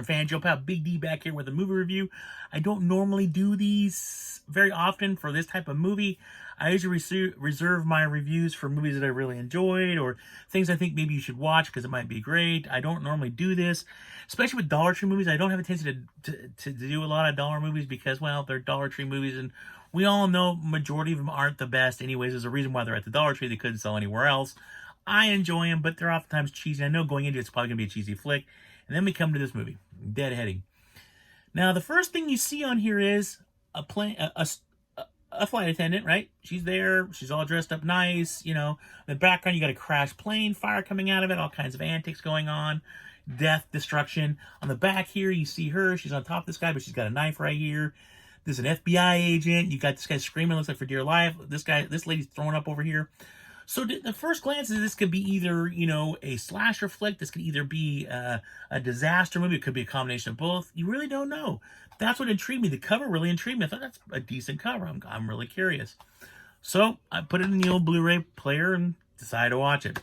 fan Joe Pal, Big D back here with a movie review. I don't normally do these very often for this type of movie. I usually reserve my reviews for movies that I really enjoyed or things I think maybe you should watch because it might be great. I don't normally do this, especially with Dollar Tree movies. I don't have a tendency to do a lot of dollar movies because, well, they're Dollar Tree movies, and we all know majority of them aren't the best anyways. There's a reason why they're at the Dollar Tree. They couldn't sell anywhere else. I enjoy them, but they're oftentimes cheesy. I know going into it's probably going to be a cheesy flick. And then we come to this movie, Deadheading. Now, the first thing you see on here is a flight attendant, right? She's there. She's all dressed up nice. You know, in the background, you got a crashed plane, fire coming out of it, all kinds of antics going on, death, destruction. On the back here, you see her. She's on top of this guy, but she's got a knife right here. There's an FBI agent. You got this guy screaming, looks like for dear life. This lady's throwing up over here. So the first glance is this could be either, you know, a slasher flick. This could either be a disaster movie. It could be a combination of both. You really don't know. That's what intrigued me. The cover really intrigued me. I thought that's a decent cover. I'm really curious. So I put it in the old Blu-ray player and decided to watch it.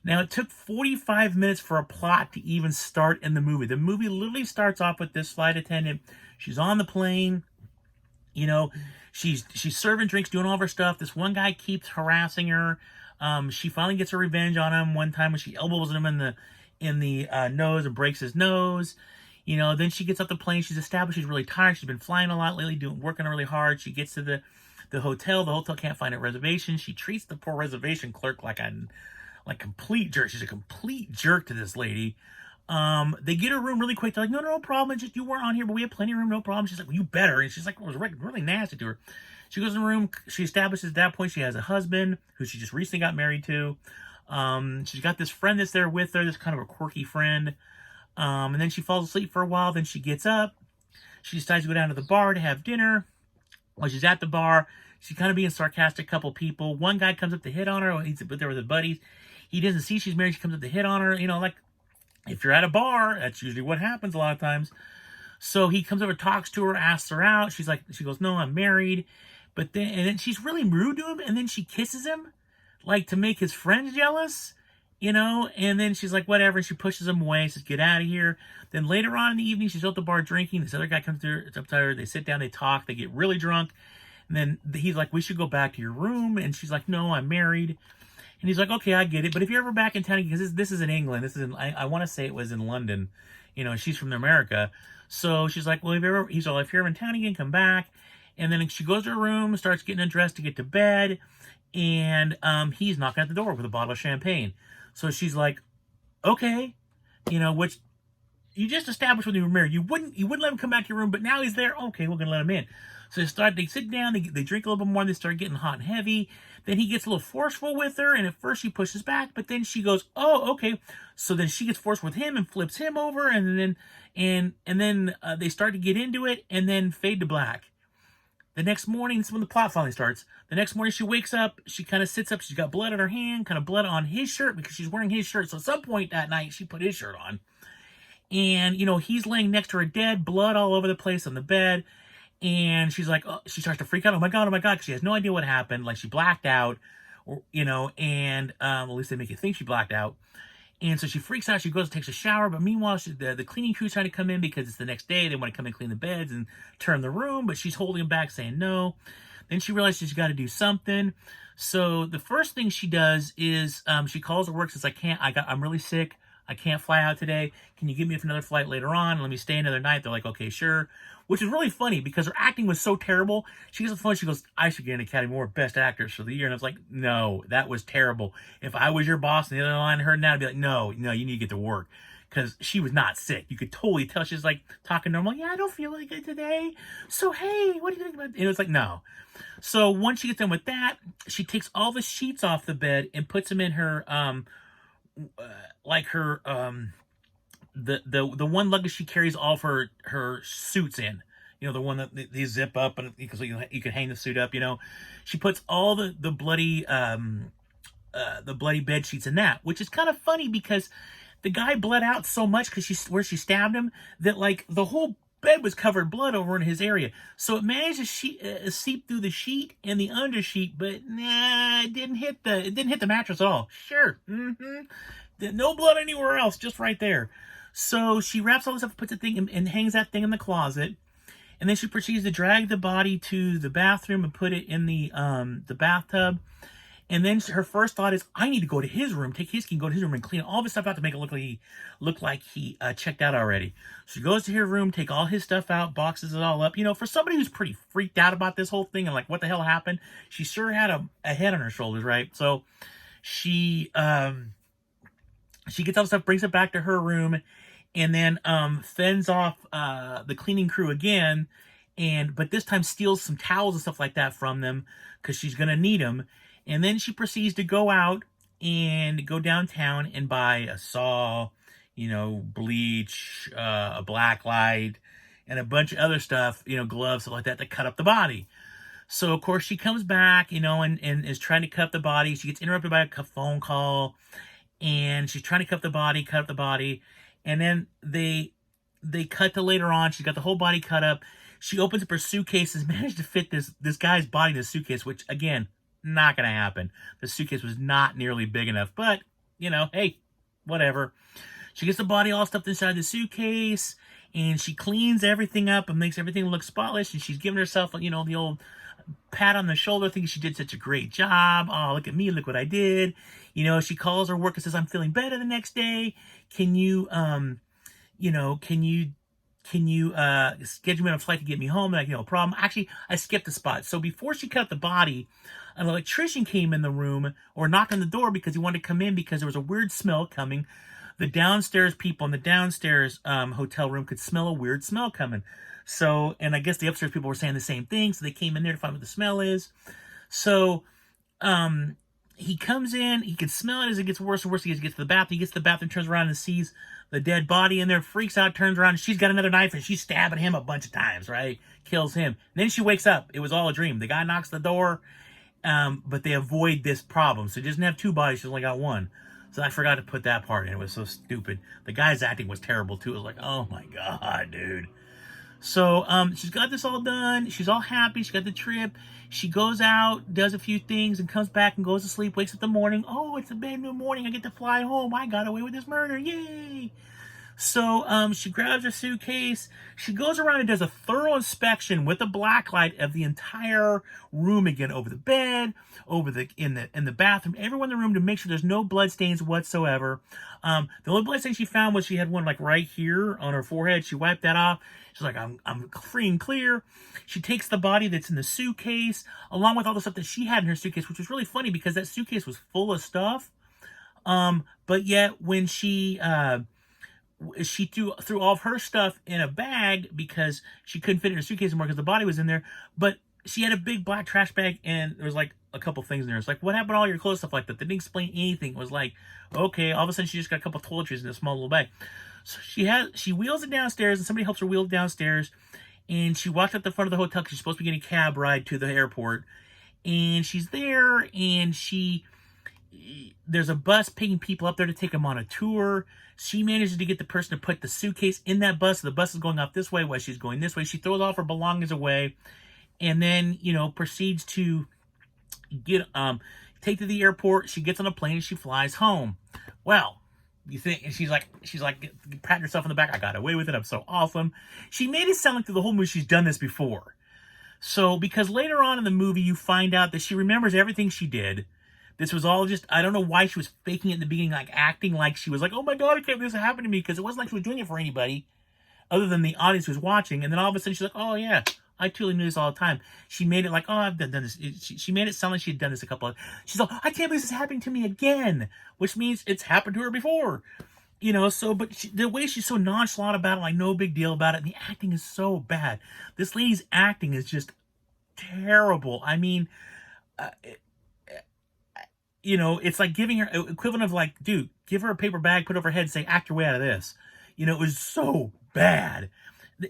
Now, it took 45 minutes for a plot to even start in the movie. The movie literally starts off with this flight attendant. She's on the plane. You know, she's serving drinks, doing all of her stuff. This one guy keeps harassing her. She finally gets her revenge on him one time when she elbows him in the nose and breaks his nose. You know, then she gets off the plane. She's established she's really tired. She's been flying a lot lately, working really hard. She gets to the hotel. The hotel can't find a reservation. She treats the poor reservation clerk like a complete jerk. She's a complete jerk to this lady. They get her room really quick. They're like, no problem. It's just you weren't on here, but we have plenty of room, no problem. She's like, well, you better. And she's like, it was really nasty to her. She goes in the room. She establishes at that point she has a husband who she just recently got married to. She's got this friend that's there with her, this kind of a quirky friend. And then she falls asleep for a while. Then she gets up. She decides to go down to the bar to have dinner. While she's at the bar, she's kind of being sarcastic. Couple people. One guy comes up to hit on her. He's there with his buddies. He doesn't see she's married. She comes up to hit on her. You know, like, if you're at a bar, that's usually what happens a lot of times. So he comes over, talks to her, asks her out. She goes, no, I'm married. And then she's really rude to him. And then she kisses him, like to make his friends jealous, you know. And then she's like, whatever. And she pushes him away. Says, get out of here. Then later on in the evening, she's at the bar drinking. This other guy comes up to her. They sit down, they talk, they get really drunk. And then he's like, we should go back to your room. And she's like, no, I'm married. And he's like, okay, I get it. But if you're ever back in town, because this is in England, I want to say it was in London. You know, she's from America. So she's like, well, if you're ever in town again, come back. And then she goes to her room, starts getting undressed to get to bed. And he's knocking at the door with a bottle of champagne. So she's like, okay, you know, which you just established when you were married. You wouldn't let him come back to your room, but now he's there. Okay, we're going to let him in. So they sit down, they drink a little bit more, they start getting hot and heavy. Then he gets a little forceful with her, and at first she pushes back, but then she goes, oh, okay. So then she gets forceful with him and flips him over, and then they start to get into it, and then fade to black. The next morning, this is when the plot finally starts. The next morning she wakes up, she kind of sits up, she's got blood on her hand, kind of blood on his shirt because she's wearing his shirt. So at some point that night, she put his shirt on. And, you know, he's laying next to her dead, blood all over the place on the bed. And she's like, oh, she starts to freak out. Oh my God, because she has no idea what happened. Like she blacked out, or, you know, and at least they make you think she blacked out. And so she freaks out. She goes and takes a shower. But meanwhile, the cleaning crew's trying to come in because it's the next day. They want to come and clean the beds and turn the room. But she's holding them back, saying no. Then she realizes she's got to do something. So the first thing she does is she calls her work, says, I'm really sick. I can't fly out today. Can you give me another flight later on? Let me stay another night. They're like, okay, sure. Which is really funny because her acting was so terrible. She gets on the phone. She goes, I should get an Academy Award Best Actress for the year. And I was like, no, that was terrible. If I was your boss and the other line heard that, I'd be like, no, you need to get to work. Because she was not sick. You could totally tell she's like talking normal. Yeah, I don't feel really good today. So, hey, what do you think about it? And it was like, no. So once she gets done with that, she takes all the sheets off the bed and puts them in her, the one luggage she carries all of her suits in. You know, the one that they zip up and because you can hang the suit up. You know, she puts all the bloody bed sheets in that, which is kind of funny because the guy bled out so much because where she stabbed him that like the whole bed was covered in blood over in his area. So it managed to seep through the sheet and the undersheet, but nah, it didn't hit the mattress at all. Sure, no blood anywhere else, just right there. So she wraps all this up, puts the thing, and hangs that thing in the closet. And then she proceeds to drag the body to the bathroom and put it in the bathtub. And then her first thought is, I need to go to his room, take his key, go to his room and clean all this stuff out to make it look like he checked out already. So she goes to his room, take all his stuff out, boxes it all up. You know, for somebody who's pretty freaked out about this whole thing and like, what the hell happened? She sure had a head on her shoulders, right? So she gets all the stuff, brings it back to her room, and then fends off the cleaning crew again, but this time steals some towels and stuff like that from them because she's gonna need them. And then she proceeds to go out and go downtown and buy a saw, you know, bleach, a black light, and a bunch of other stuff, you know, gloves, stuff like that, to cut up the body. So, of course, she comes back, you know, and is trying to cut up the body. She gets interrupted by a phone call, and she's trying to cut up the body. And then they cut to later on. She's got the whole body cut up. She opens up her suitcase and managed to fit this guy's body in the suitcase, which, again, not going to happen. The suitcase was not nearly big enough, but, you know, hey, whatever. She gets the body all stuffed inside the suitcase, and she cleans everything up and makes everything look spotless, and she's giving herself, you know, the old pat on the shoulder, thinking she did such a great job. Oh, look at me, look what I did. You know, she calls her work and says, I'm feeling better the next day. Can you, can you schedule me on a flight to get me home? Like, no problem. Actually, I skipped a spot. So before she cut the body, an electrician came in the room or knocked on the door because he wanted to come in because there was a weird smell coming. The downstairs people in the downstairs hotel room could smell a weird smell coming. So, and I guess the upstairs people were saying the same thing. So they came in there to find what the smell is. So, he comes in, he can smell it as it gets worse and worse. He gets to the bathroom. He gets to the bathroom, turns around and sees the dead body in there, freaks out, turns around. She's got another knife and she's stabbing him a bunch of times, right? Kills him. And then she wakes up. It was all a dream. The guy knocks the door, but they avoid this problem. So she doesn't have two bodies. She's only got one. So I forgot to put that part in. It was so stupid. The guy's acting was terrible too. It was like, oh my God, dude. So she's got this all done. She's all happy. She got the trip. She goes out, does a few things, and comes back and goes to sleep. Wakes up in the morning. Oh, it's a brand new morning. I get to fly home. I got away with this murder. Yay! So she grabs her suitcase. She goes around and does a thorough inspection with a black light of the entire room again, over the bed, in the bathroom, everyone in the room, to make sure there's no blood stains whatsoever. The only blood stain she found was she had one like right here on her forehead. She wiped that off. She's like, I'm free and clear. She takes the body that's in the suitcase along with all the stuff that she had in her suitcase, which was really funny because that suitcase was full of stuff. But yet when she threw all of her stuff in a bag because she couldn't fit it in her suitcase anymore because the body was in there. But she had a big black trash bag and there was like a couple things in there. It's like, what happened to all your clothes, stuff like that? They didn't explain anything. It was like, okay, all of a sudden she just got a couple of toiletries in a small little bag. So she wheels it downstairs and somebody helps her wheel it downstairs. And she walks up the front of the hotel because she's supposed to be getting a cab ride to the airport. And she's there and there's a bus picking people up there to take them on a tour. She manages to get the person to put the suitcase in that bus. So the bus is going off this way while she's going this way. She throws all her belongings away and then, proceeds to take to the airport. She gets on a plane and she flies home. Well, you think, and she's like patting herself on the back. I got away with it. I'm so awesome. She made it sound like through the whole movie she's done this before. So, because later on in the movie, you find out that she remembers everything she did. This was all just, I don't know why she was faking it in the beginning, like acting like she was like, oh my God, I can't believe this happened to me. Because it wasn't like she was doing it for anybody other than the audience who was watching. And then all of a sudden she's like, oh yeah, I totally knew this all the time. She made it like, oh, I've done this. She made it sound like she had done this a couple of, she's like, I can't believe this is happening to me again. Which means it's happened to her before. But the way she's so nonchalant about it, like no big deal about it, and the acting is so bad. This lady's acting is just terrible. I mean, it's like giving her equivalent of like, dude, give her a paper bag, put it over her head, and say, act your way out of this. It was so bad.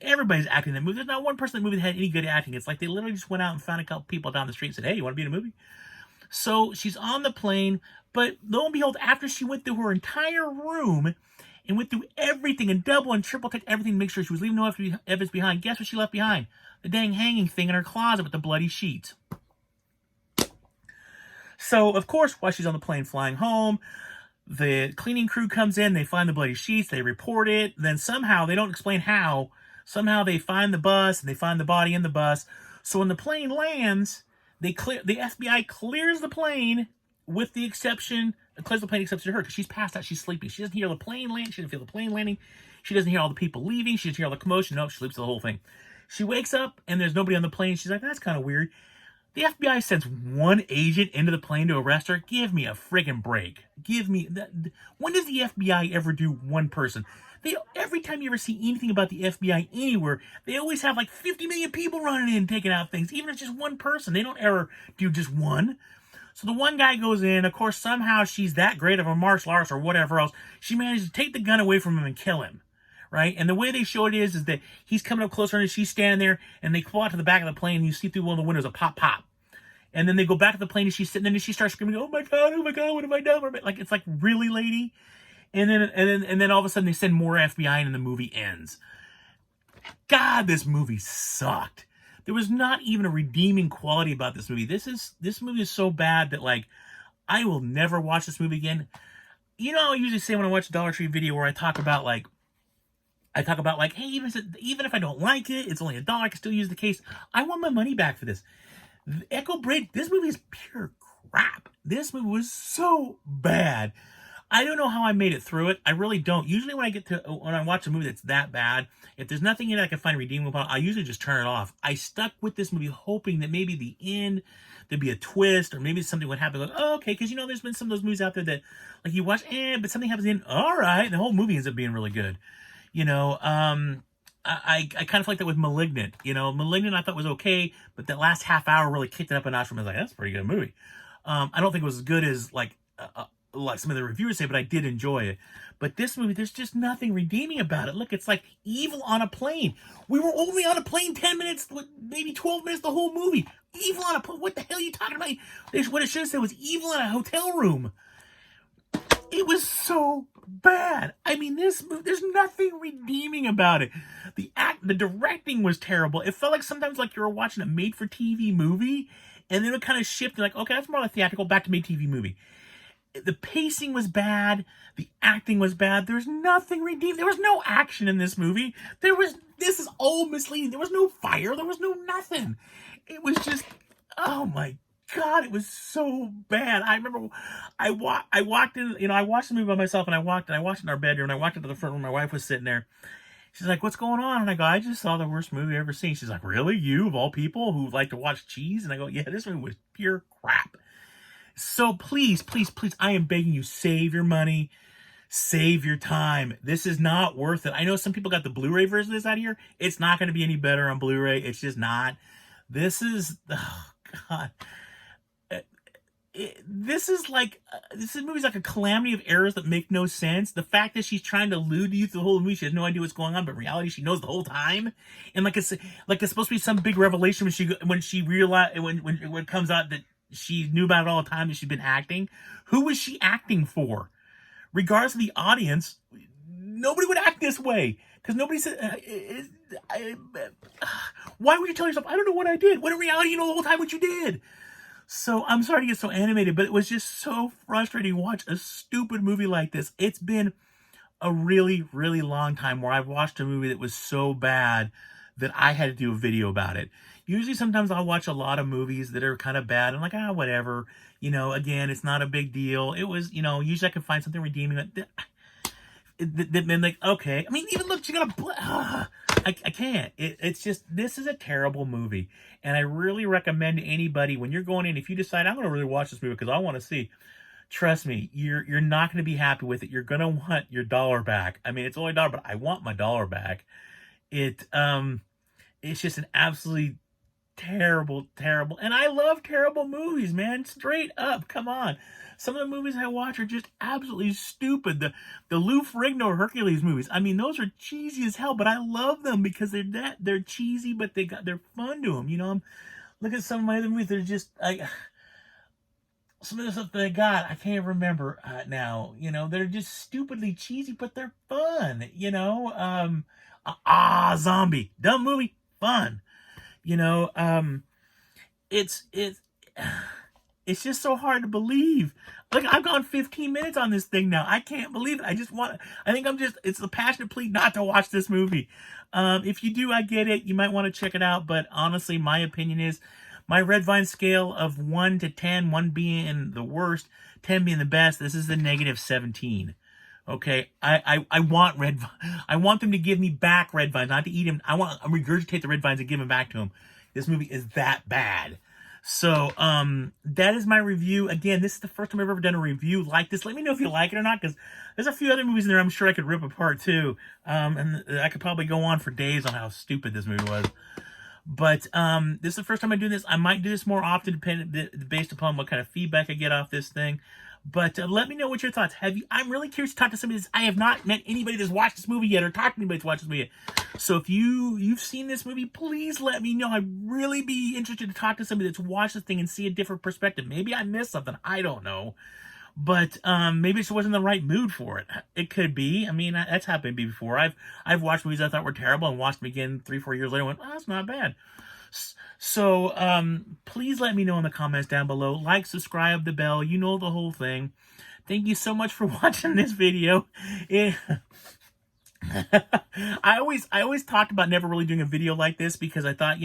Everybody's acting in that movie. There's not one person in the movie that had any good acting. It's like they literally just went out and found a couple people down the street and said, hey, you want to be in a movie? So she's on the plane, but lo and behold, after she went through her entire room and went through everything and double and triple checked everything to make sure she was leaving no evidence behind, guess what she left behind? The dang hanging thing in her closet with the bloody sheets. So, of course, while she's on the plane flying home, The cleaning crew comes in, they find the bloody sheets, they report it, then somehow, they don't explain how, somehow they find the bus, and they find the body in the bus. So when the plane lands, the FBI clears the plane, with the exception, clears the plane except to her, because she's passed out, she's sleeping. She doesn't hear the plane land, she doesn't feel the plane landing, she doesn't hear all the people leaving, she doesn't hear all the commotion, no, she sleeps the whole thing. She wakes up, and there's nobody on the plane, she's like, that's kind of weird. The FBI sends one agent into the plane to arrest her. Give me a friggin' break. Give me that. When does the FBI ever do one person? Every time you ever see anything about the FBI anywhere, they always have like 50 million people running in taking out things. Even if it's just one person, they don't ever do just one. So the one guy goes in. Of course, somehow she's that great of a martial artist or whatever else. She manages to take the gun away from him and kill him. Right? And the way they show it is that he's coming up closer and she's standing there, and they pull out to the back of the plane, and you see through one of the windows a pop pop. And then they go back to the plane, and she's sitting there, and she starts screaming, oh my god, what have I done? Like, it's like, really, lady? And then all of a sudden they send more FBI in, and the movie ends. God, this movie sucked. There was not even a redeeming quality about this movie. This movie is so bad that, like, I will never watch this movie again. You know, I usually say when I watch a Dollar Tree video where I talk about, hey, even if I don't like it, it's only $1, I can still use the case. I want my money back for this. Echo Bridge, this movie is pure crap. This movie was so bad. I don't know how I made it through it. I really don't. Usually when I watch a movie that's that bad, if there's nothing in it I can find redeemable about, I usually just turn it off. I stuck with this movie hoping that maybe the end, there'd be a twist, or maybe something would happen. Like, oh, okay, because, you know, there's been some of those movies out there that, like, you watch, but something happens in, all right, the whole movie ends up being really good. You know, I kind of like that with Malignant. You know, Malignant I thought was okay, but that last half hour really kicked it up a notch for me. I was like, that's a pretty good movie. I don't think it was as good as like some of the reviewers say, but I did enjoy it. But this movie, there's just nothing redeeming about it. Look, it's like Evil on a plane. We were only on a plane 10 minutes, maybe 12 minutes the whole movie. Evil on a plane. What the hell are you talking about? What it should have said was Evil in a hotel room. It was so bad. I mean, this movie, there's nothing redeeming about it. The directing was terrible. It felt like sometimes like you were watching a made-for-TV movie, and then it kind of shifted, like, okay, that's more like theatrical, back to made-TV movie. The pacing was bad. The acting was bad. There's nothing redeeming. There was no action in this movie. This is all misleading. There was no fire. There was no nothing. It was just, oh my God, it was so bad. I remember I walked in, you know, I watched the movie by myself, and I watched it in our bedroom, and I walked into the front room, my wife was sitting there. She's like, what's going on? And I go, I just saw the worst movie I've ever seen. She's like, really? You, of all people, who like to watch cheese? And I go, yeah, this movie was pure crap. So please, please, please, I am begging you, save your money, save your time. This is not worth it. I know some people got the Blu-ray version of this out here. It's not going to be any better on Blu-ray. It's just not. This is, oh God. This movie's like a calamity of errors that make no sense. The fact that she's trying to allude to you through the whole movie, she has no idea what's going on, but in reality, she knows the whole time. And like it's supposed to be some big revelation when it comes out that she knew about it all the time, that she'd been acting. Who was she acting for? Regardless of the audience, nobody would act this way, because nobody said. Why would you tell yourself, I don't know what I did? When in reality, you know the whole time what you did. So I'm sorry to get so animated, but it was just so frustrating to watch a stupid movie like this. It's been a really, really long time where I've watched a movie that was so bad that I had to do a video about it. Usually sometimes I'll watch a lot of movies that are kind of bad. I'm like, whatever. You know, again, it's not a big deal. It was, you know, usually I can find something redeeming. Then like, okay. I mean, even look, you gotta, I can't. It's just, this is a terrible movie. And I really recommend to anybody, when you're going in, if you decide, I'm going to really watch this movie because I want to see, trust me, you're not going to be happy with it. You're going to want your $1 back. I mean, it's only $1, but I want my $1 back. It's just an absolutely terrible, and I love terrible movies, man. Straight up, come on. Some of the movies I watch are just absolutely stupid. The Lou Ferrigno Hercules movies, I mean, those are cheesy as hell, but I love them because they're cheesy, but they're fun to them. You know, look at some of my other movies. They're just some of the stuff that I got, I can't remember now. You know, they're just stupidly cheesy, but they're fun. You know, Zombie, dumb movie, fun. You know, it's It's just so hard to believe. Look, I've gone 15 minutes on this thing now. I can't believe it. I think it's the passionate plea not to watch this movie. If you do, I get it. You might want to check it out. But honestly, my opinion is my Red Vine scale of 1 to 10, 1 being the worst, 10 being the best. This is the negative 17. Okay, I want I want them to give me back red vines, not to eat them. I want to regurgitate the red vines and give them back to them. This movie is that bad. So, that is my review. Again, this is the first time I've ever done a review like this. Let me know if you like it or not, because there's a few other movies in there I'm sure I could rip apart too. And I could probably go on for days on how stupid this movie was. But this is the first time I do this. I might do this more often, based upon what kind of feedback I get off this thing. But let me know what your thoughts. I'm really curious to talk to somebody. I have not met anybody that's watched this movie yet, or talked to anybody that's watched this movie yet. So if you've seen this movie, please let me know. I'd really be interested to talk to somebody that's watched this thing and see a different perspective. Maybe I missed something. I don't know. But maybe it just wasn't the right mood for it. It could be. I mean, that's happened to me before. I've watched movies I thought were terrible and watched them again 3-4 years later and went, oh, that's not bad. So please let me know in the comments down below. Like, subscribe, the bell. You know the whole thing. Thank you so much for watching this video. I always talked about never really doing a video like this because I thought,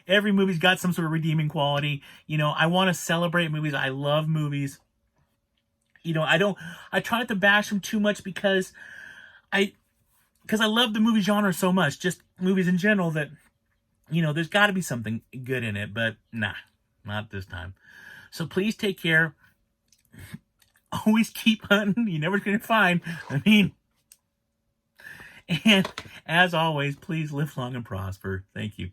every movie's got some sort of redeeming quality. I want to celebrate movies. I love movies. I try not to bash them too much because I love the movie genre so much, just movies in general, that, there's got to be something good in it, but nah, not this time. So please take care. Always keep hunting. You're never going to find. And as always, please live long and prosper. Thank you.